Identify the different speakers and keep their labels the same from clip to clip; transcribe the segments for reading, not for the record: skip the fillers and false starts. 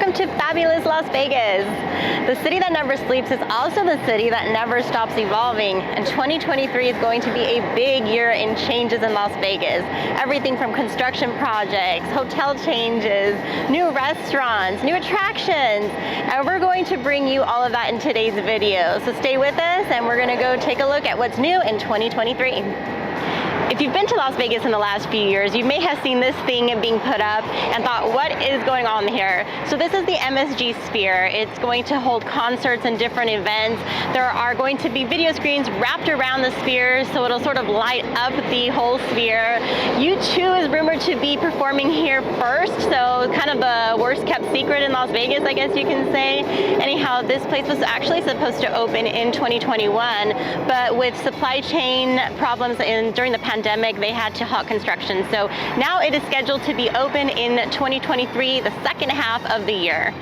Speaker 1: welcome to fabulous Las Vegas. The city that never sleeps is also the city that never stops evolving, and 2023 is going to be a big year in changes in Las Vegas. Everything from construction projects, hotel changes, new restaurants, new attractions, and we're going to bring you all of that in today's video. So stay with us and we're gonna go take a look at what's new in 2023. If you've been to Las Vegas in the last few years, you may have seen this thing being put up and thought, what is going on here? So this is the MSG Sphere. It's going to hold concerts and different events. There are going to be video screens wrapped around the sphere, so it'll sort of light up the whole sphere. U2 is rumored to be performing here first, so kind of the worst kept secret in Las Vegas, I guess you can say. Anyhow, this place was actually supposed to open in 2021, but with supply chain problems during the pandemic, they had to halt construction. So now it is scheduled to be open in 2023, the second half of the year.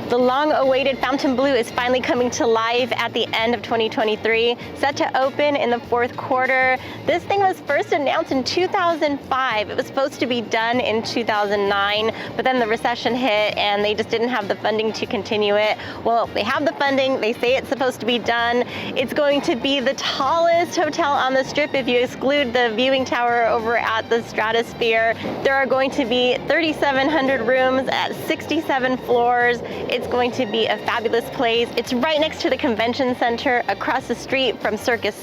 Speaker 1: The long-awaited Fountain Blue is finally coming to life at the end of 2023, set to open in the fourth quarter. This thing was first announced in 2005. It was supposed to be done in 2009, but then the recession hit and they just didn't have the funding to continue it. Well, they have the funding. They say it's supposed to be done. It's going to be the tallest hotel on the Strip if you exclude the viewing tower over at the Stratosphere. There are going to be 3,700 rooms at 67 floors. It's going to be a fabulous place. It's right next to the convention center, across the street from Circus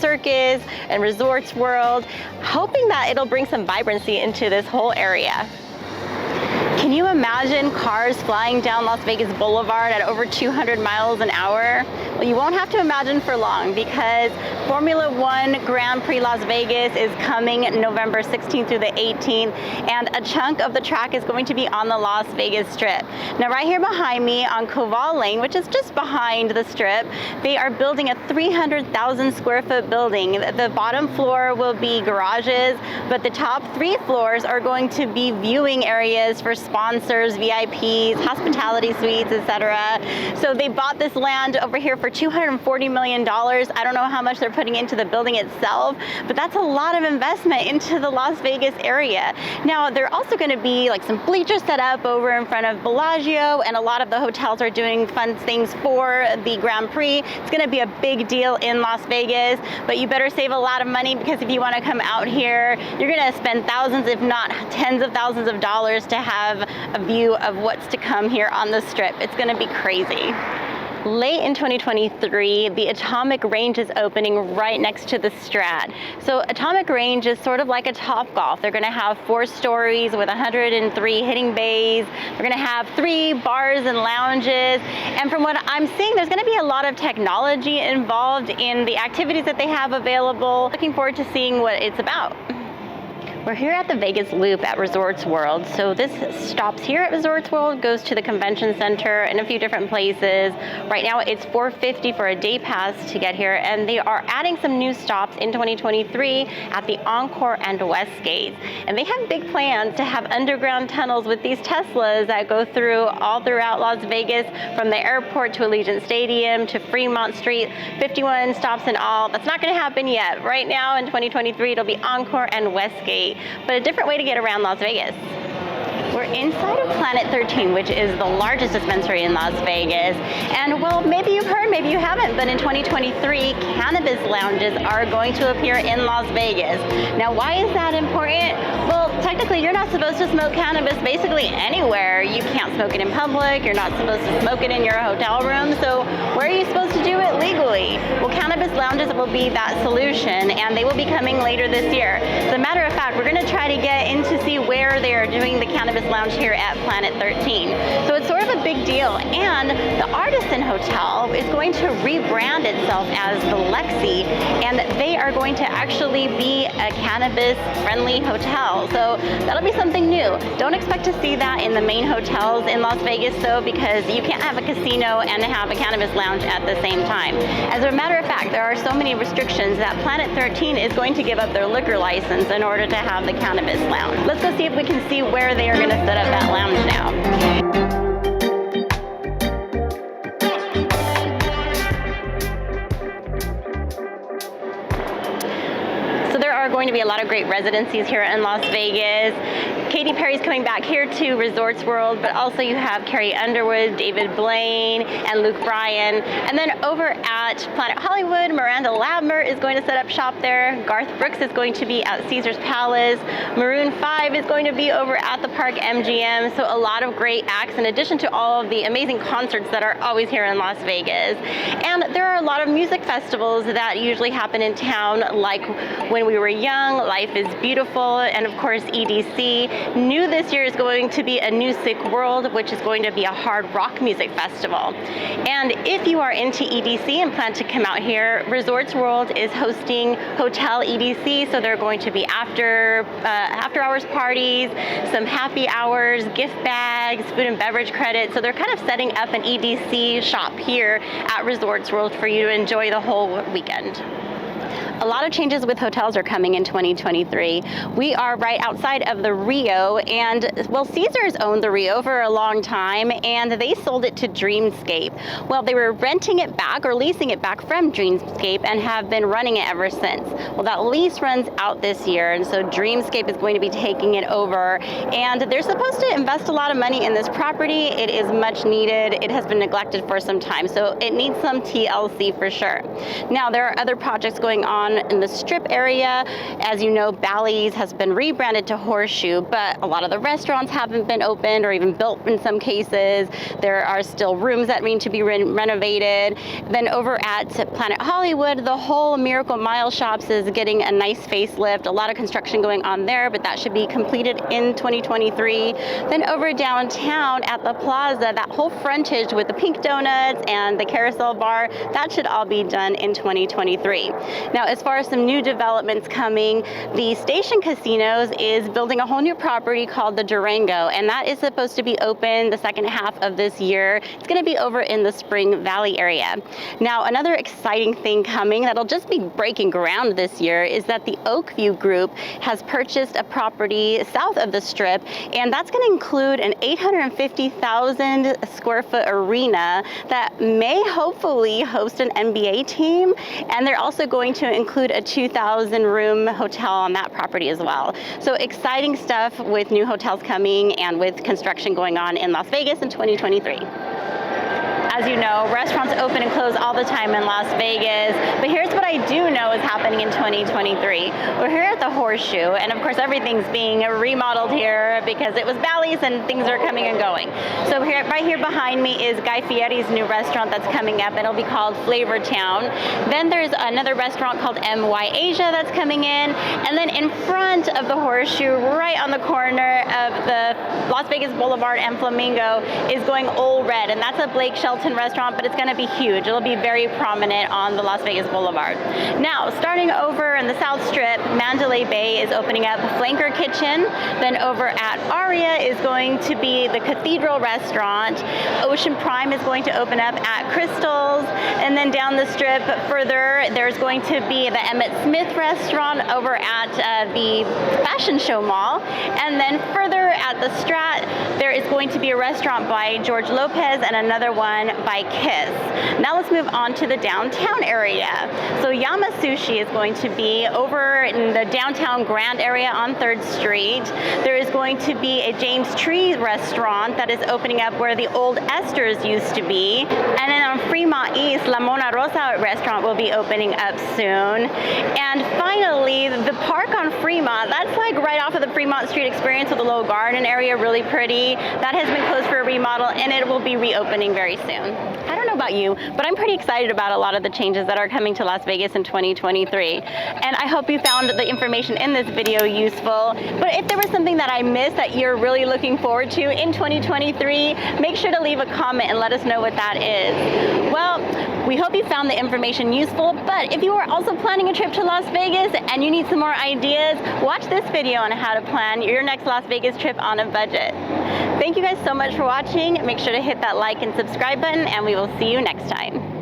Speaker 1: and Resorts World, hoping that it'll bring some vibrancy into this whole area. Can you imagine cars flying down Las Vegas Boulevard at over 200 miles an hour? Well, you won't have to imagine for long, because Formula One Grand Prix Las Vegas is coming November 16th through the 18th, and a chunk of the track is going to be on the Las Vegas Strip. Now, right here behind me on Koval Lane, which is just behind the Strip, they are building a 300,000 square foot building. The bottom floor will be garages, but the top 3 floors are going to be viewing areas for sponsors, VIPs, hospitality suites, etc. So they bought this land over here for $240 million. I don't know how much they're putting into the building itself, but that's a lot of investment into the Las Vegas area. Now, they're also going to be like some bleachers set up over in front of Bellagio, and a lot of the hotels are doing fun things for the Grand Prix. It's going to be a big deal in Las Vegas, but you better save a lot of money, because if you want to come out here, you're going to spend thousands, if not tens of thousands of dollars to have a view of what's to come here on the Strip. It's going to be crazy. Late in 2023, the Atomic Range is opening right next to the Strat. So Atomic Range is sort of like a Topgolf. They're going to have 4 stories with 103 hitting bays. They're going to have 3 bars and lounges. And from what I'm seeing, there's going to be a lot of technology involved in the activities that they have available. Looking forward to seeing what it's about. We're here at the Vegas Loop at Resorts World. So this stops here at Resorts World, goes to the convention center and a few different places. Right now it's $450 for a day pass to get here, and they are adding some new stops in 2023 at the Encore and Westgate. And they have big plans to have underground tunnels with these Teslas that go through all throughout Las Vegas, from the airport to Allegiant Stadium to Fremont Street, 51 stops in all. That's not going to happen yet. Right now in 2023, it'll be Encore and Westgate, but a different way to get around Las Vegas. We're inside of Planet 13, which is the largest dispensary in Las Vegas. And well, maybe you've heard, maybe you haven't, but in 2023, cannabis lounges are going to appear in Las Vegas. Now, why is that important? Well, technically, you're not supposed to smoke cannabis basically anywhere. You can't smoke it in public. You're not supposed to smoke it in your hotel room. So where are you supposed to do it legally? Well, cannabis lounges will be that solution, and they will be coming later this year. As a matter of fact, we're going to try to get in to see where they are doing the cannabis lounge here at Planet 13. So it's sort of a big deal. And the Artisan Hotel is going to rebrand itself as the Lexi, and they are going to actually be a cannabis-friendly hotel. So that'll be something new. Don't expect to see that in the main hotels in Las Vegas, though, because you can't have a casino and have a cannabis lounge at the same time. As a matter of fact, there are so many restrictions that Planet 13 is going to give up their liquor license in order to have the cannabis lounge. Let's go see if we can see where they are going to set up that lounge now. So there are going to be a lot of great residencies here in Las Vegas. Katy Perry's coming back here to Resorts World, but also you have Carrie Underwood, David Blaine, and Luke Bryan. And then over at Planet Hollywood, Miranda Lambert is going to set up shop there. Garth Brooks is going to be at Caesar's Palace. Maroon 5 is going to be over at the Park MGM. So a lot of great acts in addition to all of the amazing concerts that are always here in Las Vegas. And there are a lot of music festivals that usually happen in town, like When We Were Young, Life is Beautiful, and of course EDC. New this year is going to be A New Sick World, which is going to be a hard rock music festival. And if you are into EDC and plan to come out here, Resorts World is hosting Hotel EDC, so there are going to be after hours parties, some happy hours, gift bags, food and beverage credits. So they're kind of setting up an EDC shop here at Resorts World for you to enjoy the whole weekend. A lot of changes with hotels are coming in 2023. We are right outside of the Rio, and well, Caesars owned the Rio for a long time, and they sold it to Dreamscape. Well, they were renting it back or leasing it back from Dreamscape and have been running it ever since. Well, that lease runs out this year, and so Dreamscape is going to be taking it over, and they're supposed to invest a lot of money in this property. It is much needed. It has been neglected for some time, so it needs some TLC for sure. Now, there are other projects going on in the Strip area. As you know, Bally's has been rebranded to Horseshoe, but a lot of the restaurants haven't been opened or even built in some cases. There are still rooms that need to be renovated. Then over at Planet Hollywood, the whole Miracle Mile Shops is getting a nice facelift. A lot of construction going on there, but that should be completed in 2023. Then over downtown at the Plaza, that whole frontage with the Pink Donuts and the Carousel Bar, that should all be done in 2023. Now, as far as some new developments coming, the Station Casinos is building a whole new property called the Durango, and that is supposed to be open the second half of this year. It's going to be over in the Spring Valley area. Now, another exciting thing coming that'll just be breaking ground this year is that the Oakview Group has purchased a property south of the Strip, and that's going to include an 850,000 square foot arena that may hopefully host an NBA team, and they're also going to include a 2,000 room hotel on that property as well. So exciting stuff with new hotels coming and with construction going on in Las Vegas in 2023. As you know, restaurants open and close all the time in Las Vegas, but here's what I do know is happening in 2023. We're here at the Horseshoe, and of course everything's being remodeled here because it was Bally's and things are coming and going. So here, right here behind me is Guy Fieri's new restaurant that's coming up. It'll be called Flavor Town. Then there's another restaurant called MY Asia that's coming in, and then in front of the Horseshoe, right on the corner of the Las Vegas Boulevard and Flamingo, is going Old Red, and that's a Blake Shelton restaurant, but it's going to be huge. It'll be very prominent on the Las Vegas Boulevard. Now, starting over in the South Strip, Mandalay Bay is opening up Flanker Kitchen. Then over at Aria is going to be the Cathedral Restaurant. Ocean Prime is going to open up at Crystals. And then down the strip further, there's going to be the Emmett Smith Restaurant over at the Fashion Show Mall. And then further at the Strat, there is going to be a restaurant by George Lopez and another one by Kiss. Now let's move on to the downtown area. So Yama Sushi is going to be over in the downtown Grand area on 3rd Street. There is going to be a James Tree restaurant that is opening up where the old Esther's used to be. And then on Fremont East, La Mona Rosa restaurant will be opening up soon. And finally, the park on Fremont, that's like right off of the Fremont Street Experience with a little garden area, really pretty. That has been closed for a remodel, and it will be reopening very soon. I don't know about you, but I'm pretty excited about a lot of the changes that are coming to Las Vegas in 2023. And I hope you found the information in this video useful. But if there was something that I missed that you're really looking forward to in 2023, make sure to leave a comment and let us know what that is. Well, we hope you found the information useful, but if you are also planning a trip to Las Vegas and you need some more ideas, watch this video on how to plan your next Las Vegas trip on a budget. Thank you guys so much for watching. Make sure to hit that like and subscribe button, and we will see you next time.